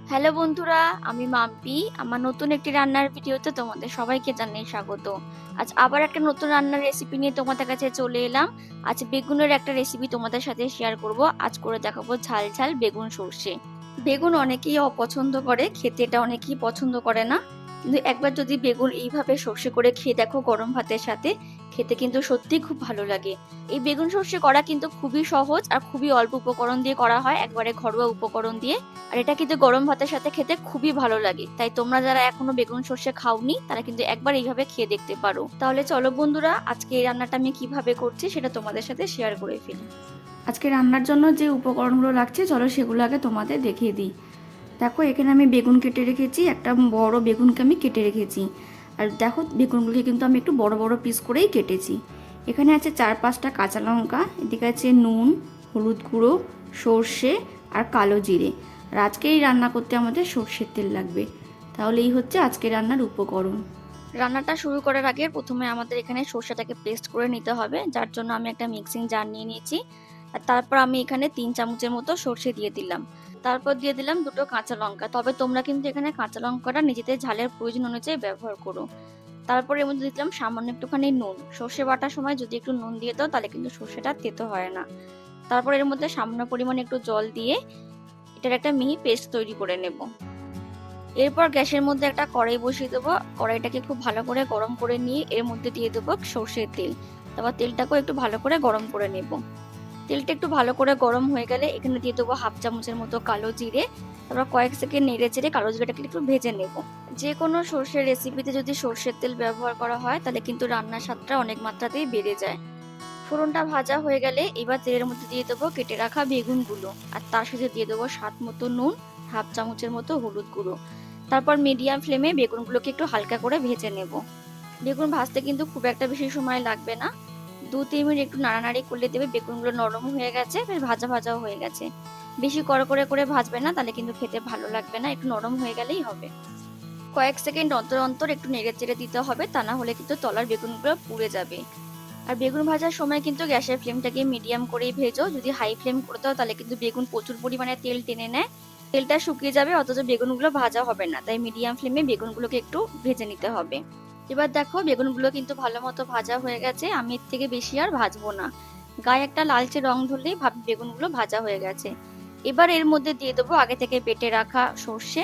Hello বন্ধুরা, আমি মাম্পি। আমার নতুন একটি রান্নার ভিডিওতে তোমাদের সবাইকে জানাই স্বাগত। আজ আবার একটা নতুন রান্নার রেসিপি নিয়ে তোমাদের কাছে চলে এলাম। আজ বেগুনের একটা রেসিপি তোমাদের সাথে শেয়ার করব। আজ করে দেখাবো ঝাল ঝাল বেগুন সর্ষে। বেগুন অনেকেই অপছন্দ করে, খেতে এটা অনেকেই পছন্দ করে না, কিন্তু একবার যদি বেগুন এইভাবে সর্ষে করে খেয়ে দেখো গরম ভাতের সাথে, খেতে কিন্তু সত্যি খুব ভালো লাগে। এই বেগুন সর্ষে করা কিন্তু খুবই সহজ আর খুবই অল্প উপকরণ দিয়ে করা হয়, একবারে ঘরোয়া উপকরণ দিয়ে। আর এটা কিন্তু গরম ভাতের সাথে খেতে খুবই ভালো লাগে। তাই তোমরা যারা এখনো বেগুন সর্ষে খাওনি তারা কিন্তু একবার এইভাবে খেয়ে দেখতে পারো। তাহলে চলো বন্ধুরা, আজকে এই রান্নাটা আমি কিভাবে করছি সেটা তোমাদের সাথে শেয়ার করে ফেলি। আজকে রান্নার জন্য যে উপকরণগুলো লাগছে চলো সেগুলো আগে তোমাদের দেখিয়ে দিই। দেখো, এখানে আমি বেগুন কেটে রেখেছি, একটা বড় বেগুনকে আমি কেটে রেখেছি। আর দেখো, বেগুনগুলোকে কিন্তু আমি একটু বড় বড় পিস করেই কেটেছি। এখানে আছে 4-5টা কাঁচা লঙ্কা, এদিকে আছে নুন, হলুদ গুঁড়ো, সর্ষে আর কালো জিরে। আর আজকে এই রান্না করতে আমাদের সর্ষের তেল লাগবে। তাহলে এই হচ্ছে আজকে রান্নার উপকরণ। রান্নাটা শুরু করার আগে প্রথমে আমাদের এখানে সর্ষেটাকে পেস্ট করে নিতে হবে, যার জন্য আমি একটা মিক্সিং জার নিয়ে নিয়েছি। আর তারপর আমি এখানে 3 চামচের মতো সর্ষে দিয়ে দিলাম। তারপর দিয়ে দিলাম 2টো কাঁচা লঙ্কা, তবে তোমরা কিন্তু এখানে কাঁচা লঙ্কাটা নিজেদের ঝালের প্রয়োজন অনুযায়ী ব্যবহার করো। তারপর এর মধ্যে দিলাম সামান্য একটুখানি নুন। সর্ষে বাটার সময় যদি একটু নুন দিয়ে দাও তাহলে কিন্তু সর্ষেটা তেতো হয় না। তারপর এর মধ্যে সামান্য পরিমাণে একটু জল দিয়ে এটার একটা মিহি পেস্ট তৈরি করে নেব। এরপর গ্যাসের মধ্যে একটা কড়াই বসিয়ে দেবো। কড়াইটাকে খুব ভালো করে গরম করে নিয়ে এর মধ্যে দিয়ে দেবো সর্ষের তেল। তারপর তেলটাকেও একটু ভালো করে গরম করে নেব। তেলটা একটু ভালো করে গরম হয়ে গেলে এখানে দিয়ে দেবো 1/2 চামচের মতো কালো জিরে। তারপর কয়েক সেকেন্ড নেড়ে চেড়ে কালো জিরেটাকে একটু ভেজে নেব। যে কোনো সর্ষের রেসিপিতে যদি সর্ষের তেল ব্যবহার করা হয় তাহলে কিন্তু রান্নার স্বাদটা অনেক মাত্রাতেই বেড়ে যায়। ফোড়নটা ভাজা হয়ে গেলে এবার তেলের মধ্যে দিয়ে দেবো কেটে রাখা বেগুনগুলো, আর তার সাথে দিয়ে দেবো স্বাদ মতো নুন, 1/2 চামচের মতো হলুদ গুঁড়ো। তারপর মিডিয়াম ফ্লেমে বেগুনগুলোকে একটু হালকা করে ভেজে নেব। বেগুন ভাজতে কিন্তু খুব একটা বেশি সময় লাগবে না, 2-3 মিনিট একটু নাড়ানাড়ি করলে দেবে বেগুনগুলো নরম হয়ে গেছে, বেশ ভাজা ভাজাও হয়ে গেছে। বেশি কড়কড়ে করে ভাজবে না, তাহলে কিন্তু খেতে ভালো লাগবে না, একটু নরম হয়ে গেলেই হবে। কয়েক সেকেন্ড অন্তর অন্তর একটু নেড়ে চেড়ে দিতে হবে, তা না হলে কিন্তু তলার বেগুনগুলো পুড়ে যাবে। আর বেগুন ভাজার সময় কিন্তু গ্যাসের ফ্লেমটাকে মিডিয়াম করেই ভেজো। যদি হাই ফ্লেম করে দাও তাহলে কিন্তু বেগুন প্রচুর পরিমাণে তেল টেনে নেয়, তেলটা শুকিয়ে যাবে, অথচ বেগুনগুলো ভাজা হবে না। তাই মিডিয়াম ফ্লেমে বেগুনগুলোকে একটু ভেজে নিতে হবে। এবার দেখো, বেগুনগুলো কিন্তু ভালো মতো ভাজা হয়ে গেছে, আমি এর থেকে বেশি আর ভাজবো না। গায়ে একটা লালচে রং ধরলেই ভাবি বেগুনগুলো ভাজা হয়ে গেছে। এবার এর মধ্যে দিয়ে দেবো আগে থেকে বেটে রাখা সর্ষে।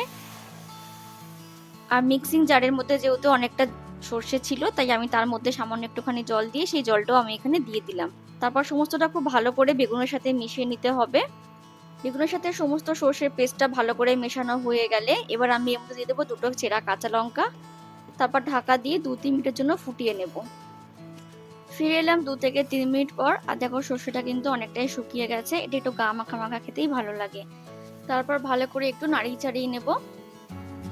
আর মিক্সিং জারের মধ্যে যেহেতু অনেকটা সর্ষে ছিল, তাই আমি তার মধ্যে সামান্য একটুখানি জল দিয়ে সেই জলটাও আমি এখানে দিয়ে দিলাম। তারপর সমস্তটা খুব ভালো করে বেগুনের সাথে মিশিয়ে নিতে হবে। বেগুনের সাথে সমস্ত সর্ষের পেস্টটা ভালো করে মেশানো হয়ে গেলে এবার আমি এর মধ্যে দিয়ে দেবো 2টো চেরা কাঁচা লঙ্কা। তারপর ঢাকা দিয়ে 2-3 মিনিটের জন্য ফুটিয়ে নেব। ফিরে এলাম 2 থেকে 3 মিনিট পর, আর দেখো সর্ষেটা কিন্তু অনেকটাই শুকিয়ে গেছে। এটা একটু গা মাখা মাখা খেতেই ভালো লাগে। তারপর ভালো করে একটু নাড়িয়ে চাড়িয়ে নেব।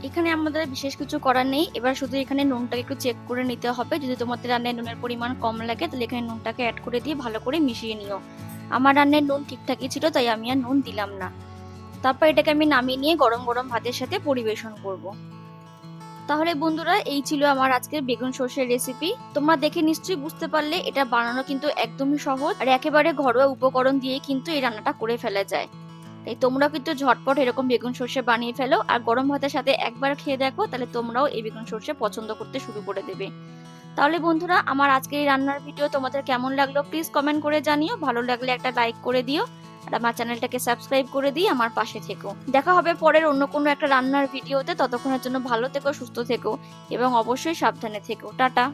এখানে আমাদের বিশেষ কিছু করার নেই, এবার শুধু এখানে নুনটাকে একটু চেক করে নিতে হবে। যদি তোমাদের রান্নায় নুনের পরিমাণ কম লাগে তাহলে এখানে নুনটাকে অ্যাড করে দিয়ে ভালো করে মিশিয়ে নিও। আমার রান্নায় নুন ঠিকঠাকই ছিল, তাই আমি আর নুন দিলাম না। তারপর এটাকে আমি নামিয়ে নিয়ে গরম গরম ভাতের সাথে পরিবেশন করব। তাহলে বন্ধুরা, এই ছিল আমার আজকের বেগুন সর্ষের রেসিপি। তোমরা দেখে নিশ্চয়ই বুঝতে পারলে এটা বানানো কিন্তু একদমই সহজ, আর একেবারে ঘরোয়া উপকরণ দিয়ে কিন্তু এই রান্নাটা করে ফেলা যায়। তাই তোমরা কিন্তু ঝটপট এরকম বেগুন সর্ষে বানিয়ে ফেলো, আর গরম ভাতের সাথে একবার খেয়ে দেখো, তাহলে তোমরাও এই বেগুন সর্ষে পছন্দ করতে শুরু করে দেবে। তাহলে বন্ধুরা, আমার আজকে এই রান্নার ভিডিও তোমাদের কেমন লাগলো প্লিজ কমেন্ট করে জানিও। ভালো লাগলে একটা লাইক করে দিও, আর আমার চ্যানেলটাকে সাবস্ক্রাইব করে দিয়ে আমার পাশে থেকো। দেখা হবে পরের অন্য কোনো একটা রান্নার ভিডিওতে। ততক্ষণের জন্য ভালো থেকো, সুস্থ থেকো এবং অবশ্যই সাবধানে থেকো। টাটা।